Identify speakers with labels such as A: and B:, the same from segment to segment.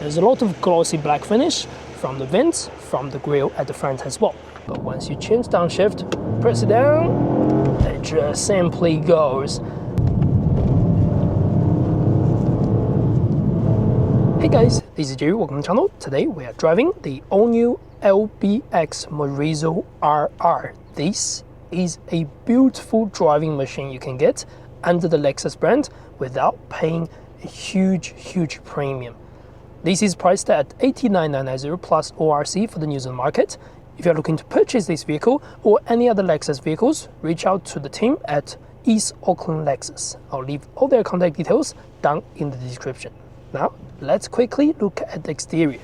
A: There's a lot of glossy black finish from the vents, from the grille at the front as well. But once you change downshift, press it down, it just simply goes. Hey guys, this is Jerry, welcome to the channel. Today we are driving the all-new LBX Morizo RR. This is a beautiful driving machine you can get under the Lexus brand without paying a huge premium. This is priced at $89,990 plus ORC for the New Zealand market. If you're looking to purchase this vehicle or any other Lexus vehicles, reach out to the team at East Auckland Lexus. I'll leave all their contact details down in the description. Now, let's quickly look at the exterior.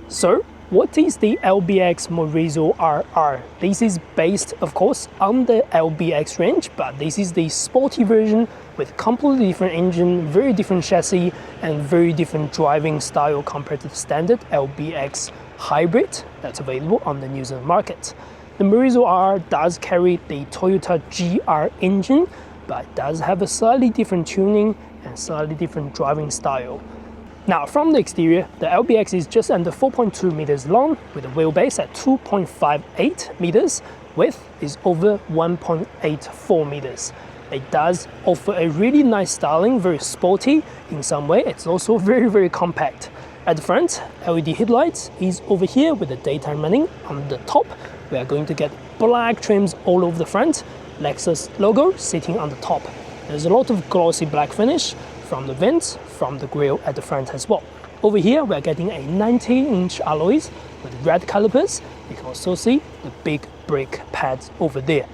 A: So, what is the LBX Morizo RR? This is based, of course, on the LBX range, but this is the sporty version with completely different engine, very different chassis, and very different driving style compared to the standard LBX hybrid that's available on the New Zealand market. The Morizo RR does carry the Toyota GR engine, but it does have a slightly different tuning and slightly different driving style. Now, from the exterior, the LBX is just under 4.2 meters long with a wheelbase at 2.58 meters. Width is over 1.84 meters. It does offer a really nice styling, very sporty in some way. It's also very compact. At the front, LED headlights is over here with the daytime running. On the top, we are going to get black trims all over the front. Lexus logo sitting on the top. There's a lot of glossy black finish from the vents, from the grille at the front as well. Over here, we're getting a 90-inch alloys with red calipers. You can also see the big brake pads over there.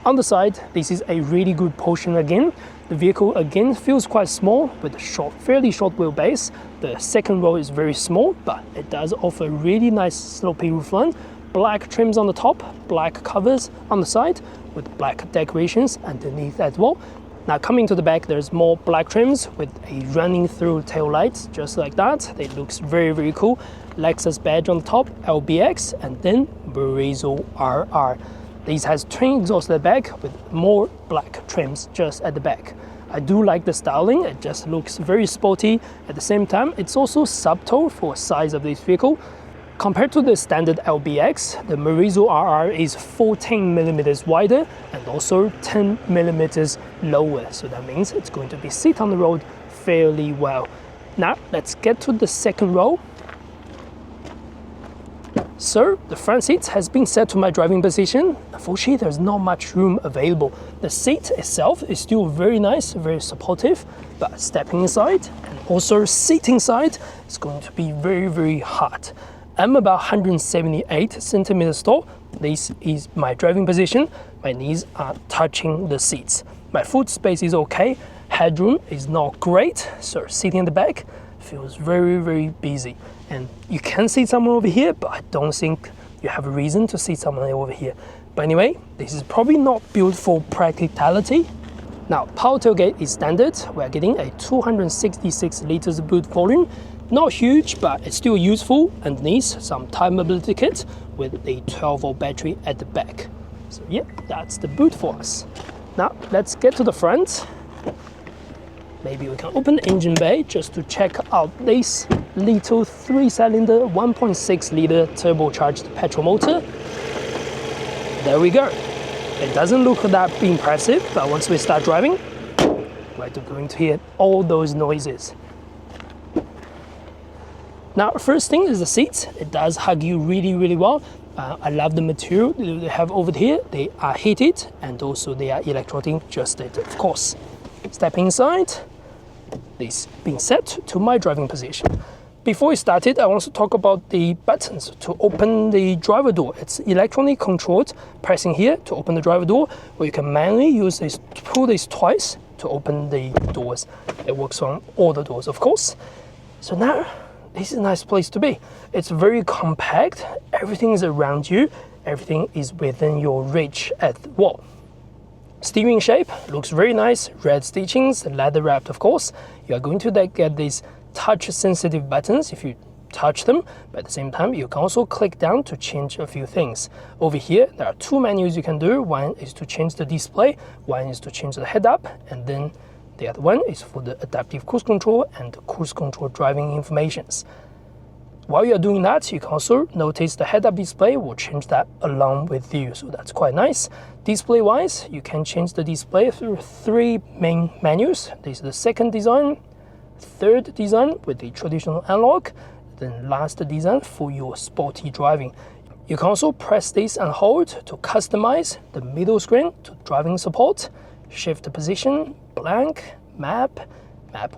A: On the side, this is a really good portion again. The vehicle again feels quite small with a fairly short wheelbase. The second row is very small, but it does offer really nice slopey roofline. Black trims on the top, black covers on the side with black decorations underneath as well. Now coming to the back, there's more black trims with a running through tail lights, just like that. It looks very cool. Lexus badge on the top, LBX, and then Morizo RR. This has twin exhaust at the back with more black trims just at the back. I do like the styling, it just looks very sporty. At the same time, it's also subtle for the size of this vehicle. Compared to the standard LBX, the Morizo RR is 14 millimeters wider and also 10 millimeters lower. So that means it's going to be sit on the road fairly well. Now, let's get to the second row. So, the front seat has been set to my driving position. Unfortunately, there's not much room available. The seat itself is still very nice, very supportive, but stepping inside and also sitting inside is going to be very hard. I'm about 178 centimeters tall. This is my driving position. My knees are touching the seats. My foot space is okay. Headroom is not great, so sitting in the back feels very busy. And you can see someone over here, but I don't think you have a reason to see someone over here. But anyway, this is probably not built for practicality. Now, power tailgate is standard. We're getting a 266 liters boot volume. Not huge, but it's still useful. Underneath, some tire mobility kit with a 12-volt battery at the back. So yeah, that's the boot for us. Now, let's get to the front. Maybe we can open the engine bay just to check out this little 3-cylinder, 1.6-liter turbocharged petrol motor. There we go. It doesn't look that impressive, but once we start driving, we're going to hear all those noises. Now, first thing is the seats. It does hug you really well. I love the material they have over here. They are heated and also they are electronically adjusted, of course. Stepping inside, this being set to my driving position. Before we started, I want to talk about the buttons to open the driver door. It's electronically controlled. Pressing here to open the driver door, or you can manually use this, pull this twice to open the doors. It works on all the doors, of course. So now, this is a nice place to be. It's very compact. Everything is around you. Everything is within your reach at the wall. Steering shape looks very nice. Red stitchings, leather wrapped, of course. You are going to get these touch sensitive buttons if you touch them, but at the same time you can also click down to change a few things. Over here there are two menus you can do. One is to change the display, one is to change the head up, and then The other one is for the adaptive cruise control and the cruise control driving informations. While you're doing that, you can also notice the head-up display will change that along with you, so that's quite nice. Display-wise, you can change the display through 3 main menus. This is the second design, third design with the traditional analog, then last design for your sporty driving. You can also press this and hold to customize the middle screen to driving support, shift position, blank, map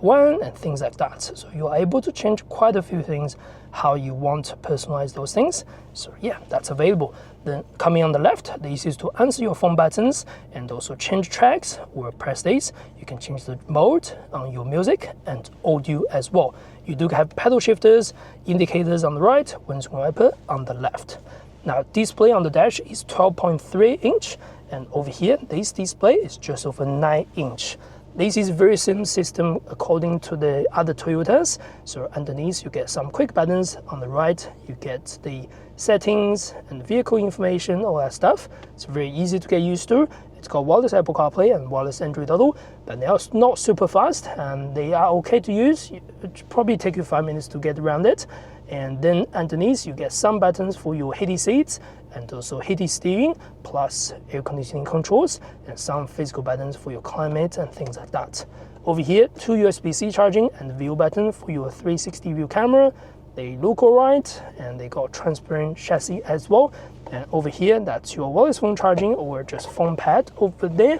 A: 1, and things like that. So you are able to change quite a few things how you want to personalize those things. So yeah, that's available. Then coming on the left, this is to answer your phone buttons and also change tracks or press this. You can change the mode on your music and audio as well. You do have pedal shifters, indicators on the right, windscreen wiper on the left. Now display on the dash is 12.3 inch, and over here this display is just over 9 inch. This is very same system according to the other Toyotas. So underneath you get some quick buttons. On the right you get the settings and vehicle information, all that stuff. It's very easy to get used to. It's got wireless Apple CarPlay and wireless Android Auto, but they're not super fast and they are okay to use. It probably take you 5 minutes to get around it. And then underneath you get some buttons for your heated seats and also heated steering, plus air conditioning controls and some physical buttons for your climate and things like that. Over here, 2 USB-C charging and view button for your 360 view camera. They look alright, and they got transparent chassis as well. And over here, that's your wireless phone charging or just phone pad over there.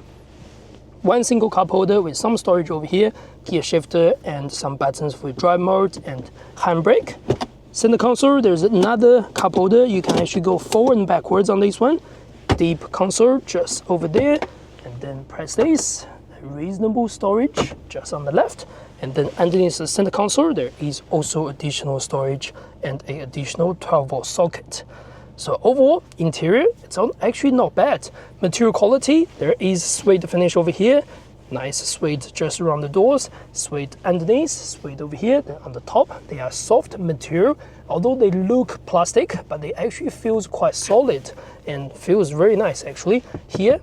A: One single cup holder with some storage over here, gear shifter, and some buttons for drive mode and handbrake. Center console, there's another cup holder. You can actually go forward and backwards on this one. Deep console just over there, and then press this. Reasonable storage just on the left, and then underneath the center console there is also additional storage and an additional 12-volt socket. So overall, interior, it's actually not bad. Material quality, there is suede finish over here. Nice suede just around the doors, suede underneath, suede over here. Then on the top, they are soft material. Although they look plastic, but they actually feels quite solid and feels very nice actually. Here,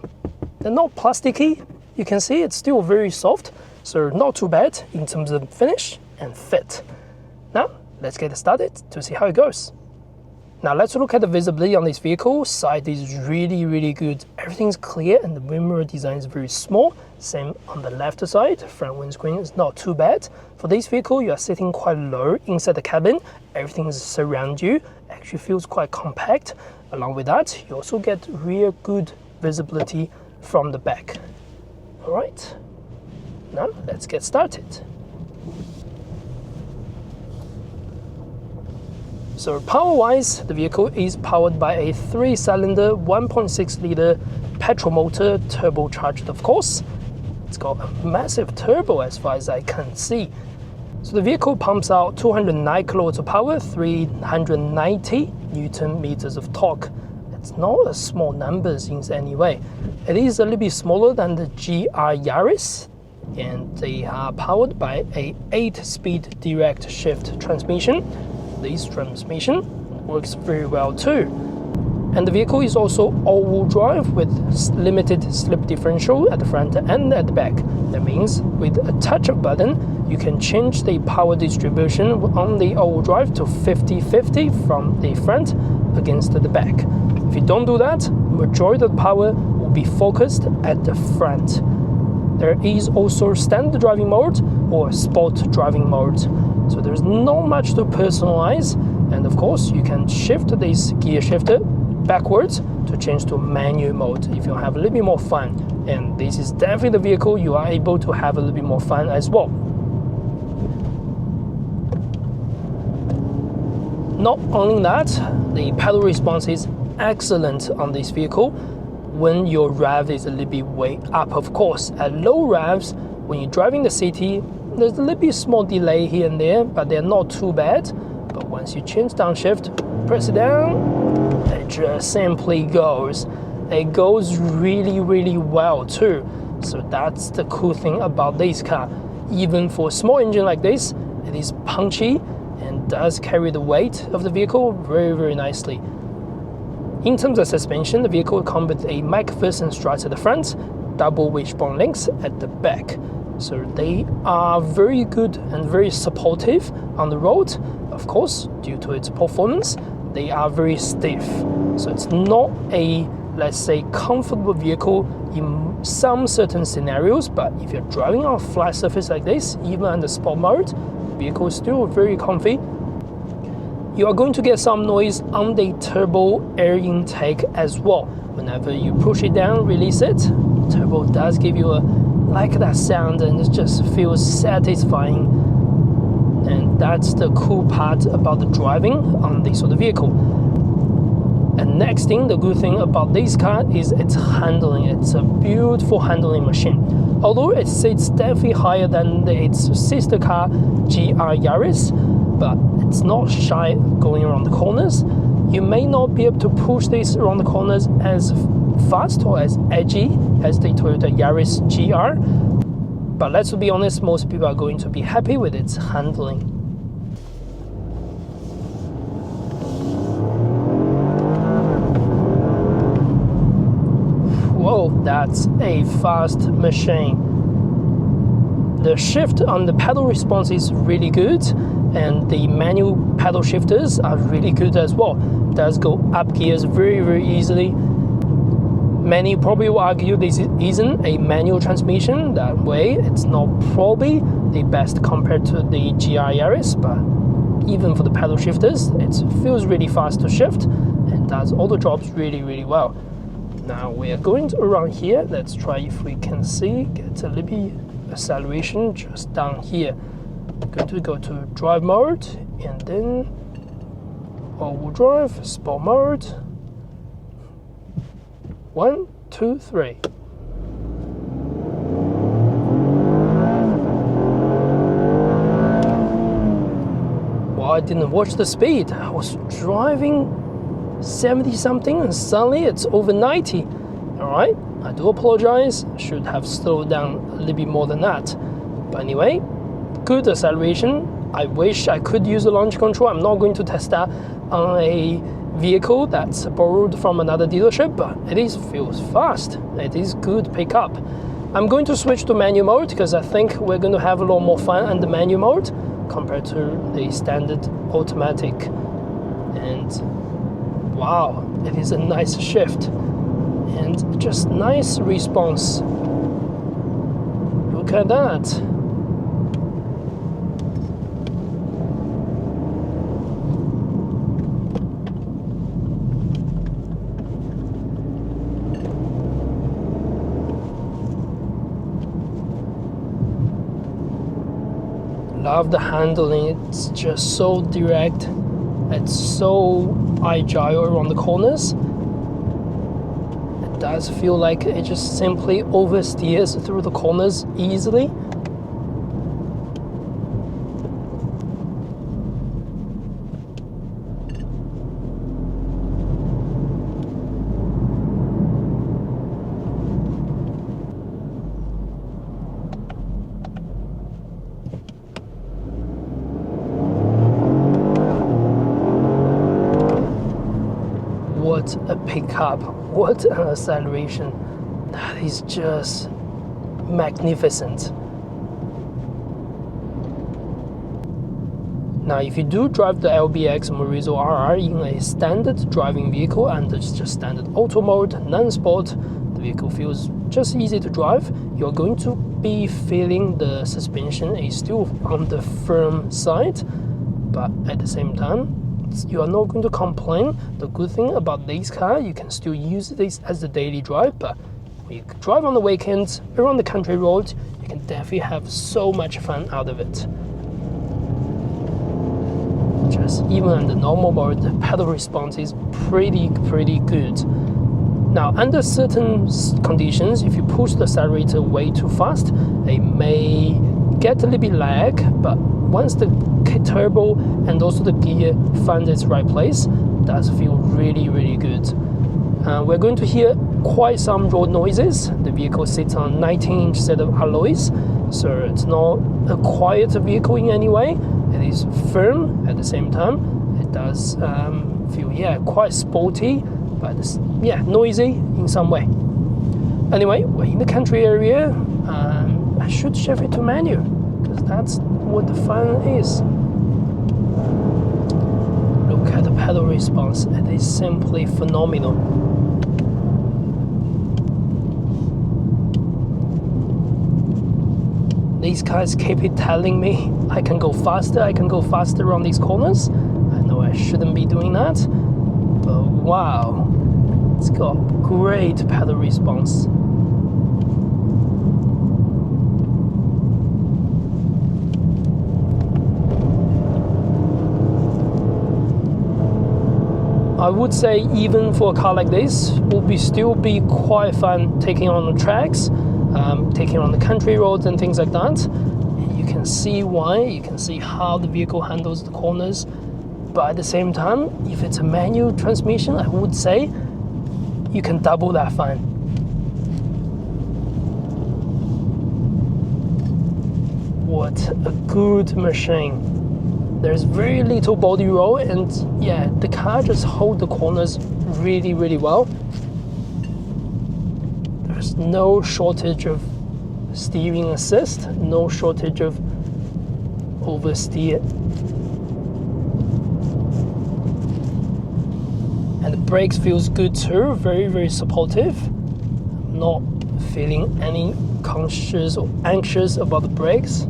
A: they're not plasticky. You can see it's still very soft, so not too bad in terms of finish and fit. Now, let's get started to see how it goes. Now let's look at the visibility on this vehicle. Side is really good. Everything's clear and the wing mirror design is very small. Same on the left side. Front windscreen is not too bad. For this vehicle, you are sitting quite low inside the cabin. Everything is surround you. Actually feels quite compact. Along with that, you also get real good visibility from the back. Alright, now let's get started. So power-wise, the vehicle is powered by a 3-cylinder 1.6-liter petrol motor, turbocharged of course. It's got a massive turbo as far as I can see. So the vehicle pumps out 209 kilowatts of power, 390 Newton meters of torque. It's not a small numbers in any way. It is a little bit smaller than the GR Yaris, and they are powered by a 8-speed direct shift transmission. This transmission works very well too. And the vehicle is also all-wheel drive with limited slip differential at the front and at the back. That means with a touch of button, you can change the power distribution on the all-wheel drive to 50-50 from the front against the back. If you don't do that, majority of the power will be focused at the front. There is also standard driving mode or sport driving mode. So there's not much to personalize. And of course, you can shift this gear shifter backwards to change to manual mode if you have a little bit more fun. And this is definitely the vehicle you are able to have a little bit more fun as well. Not only that, the pedal response is excellent on this vehicle when your rev is a little bit way up, of course. At low revs, when you're driving the city, there's a little bit small delay here and there, but they're not too bad. But once you change downshift, press it down, it just simply goes. It goes really well too. So that's the cool thing about this car. Even for a small engine like this, it is punchy and does carry the weight of the vehicle very nicely. In terms of suspension, the vehicle comes with a MacPherson strut at the front, double wishbone links at the back. So they are very good and very supportive on the road. Of course, due to its performance, they are very stiff. So it's not a, let's say, comfortable vehicle in some certain scenarios, but if you're driving on a flat surface like this, even under sport mode, the vehicle is still very comfy. You are going to get some noise on the turbo air intake as well. Whenever you push it down, release it, turbo does give you a like that sound, and it just feels satisfying. And that's the cool part about the driving on this sort of vehicle. And next thing, the good thing about this car is its handling. It's a beautiful handling machine. Although it sits definitely higher than its sister car, GR Yaris, but it's not shy going around the corners. You may not be able to push this around the corners as fast or as edgy as the Toyota Yaris GR, but let's be honest, most people are going to be happy with its handling. Whoa, that's a fast machine. The shift on the pedal response is really good, and the manual pedal shifters are really good as well. It does go up gears very, very easily. Many probably will argue this isn't a manual transmission. That way, it's not probably the best compared to the GR Yaris, but even for the pedal shifters, it feels really fast to shift and does all the jobs really, really well. Now we are going around here. Let's try if we can see, get a little bit acceleration just down here. Going to go to drive mode and then all-wheel drive, sport mode. 1, 2, 3. Well, I didn't watch the speed. I was driving 70 something and suddenly it's over 90. All right, I do apologize. I should have slowed down a little bit more than that. But anyway, good acceleration. I wish I could use the launch control. I'm not going to test that on a vehicle that's borrowed from another dealership, but it feels fast. It is good pickup. I'm going to switch to manual mode because I think we're going to have a lot more fun in the manual mode compared to the standard automatic. And wow, it is a nice shift and just nice response. Look at that. Love the handling. It's just so direct. It's so agile around the corners. It does feel like it just simply oversteers through the corners easily. What a pickup, what an acceleration. That is just magnificent. Now, if you do drive the LBX Morizo RR in a standard driving vehicle and it's just standard auto mode, non-sport, the vehicle feels just easy to drive. You're going to be feeling the suspension is still on the firm side, but at the same time, you are not going to complain. The good thing about this car, you can still use this as a daily drive, but when you drive on the weekends around the country roads, you can definitely have so much fun out of it. Just even on the normal mode, the pedal response is pretty good. Now, under certain conditions, if you push the accelerator way too fast, it may get a little bit lag, but once the turbo and also the gear find its right place, it does feel really good. We're going to hear quite some road noises. The vehicle sits on 19-inch set of alloys, so it's not a quiet vehicle in any way. It is firm at the same time. It does feel quite sporty, but noisy in some way. Anyway, we're in the country area. I should shift it to manual, because that's what the fun is. Look at the pedal response, it is simply phenomenal. These guys keep it telling me I can go faster around these corners. I know I shouldn't be doing that, but wow, it's got great pedal response. I would say even for a car like this, will still be quite fun taking on the tracks, taking on the country roads and things like that. And you can see why, you can see how the vehicle handles the corners. But at the same time, if it's a manual transmission, I would say you can double that fun. What a good machine. There's very little body roll, and yeah, the car just holds the corners really, really well. There's no shortage of steering assist, no shortage of oversteer. And the brakes feels good too, very, very supportive. I'm not feeling any conscious or anxious about the brakes.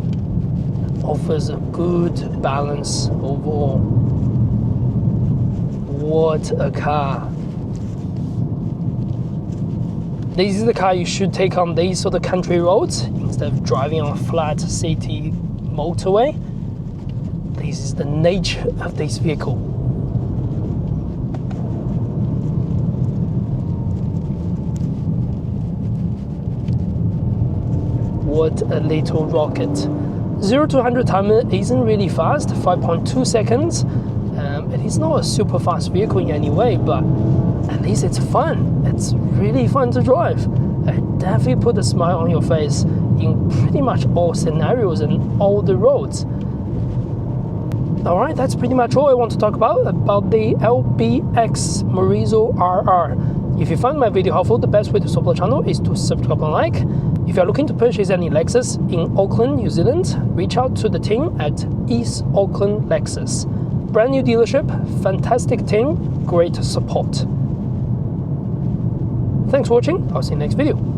A: Offers a good balance overall. What a car. This is the car you should take on these sort of country roads instead of driving on a flat city motorway. This is the nature of this vehicle. What a little rocket. 0 to 100 timer isn't really fast, 5.2 seconds. It is not a super fast vehicle in any way, but at least it's fun. It's really fun to drive. It definitely put a smile on your face in pretty much all scenarios and all the roads. Alright, that's pretty much all I want to talk about the LBX Morizo RR. If you found my video helpful, the best way to support the channel is to subscribe and like. If you are looking to purchase any Lexus in Auckland, New Zealand, reach out to the team at East Auckland Lexus. Brand new dealership, fantastic team, great support. Thanks for watching, I'll see you in the next video.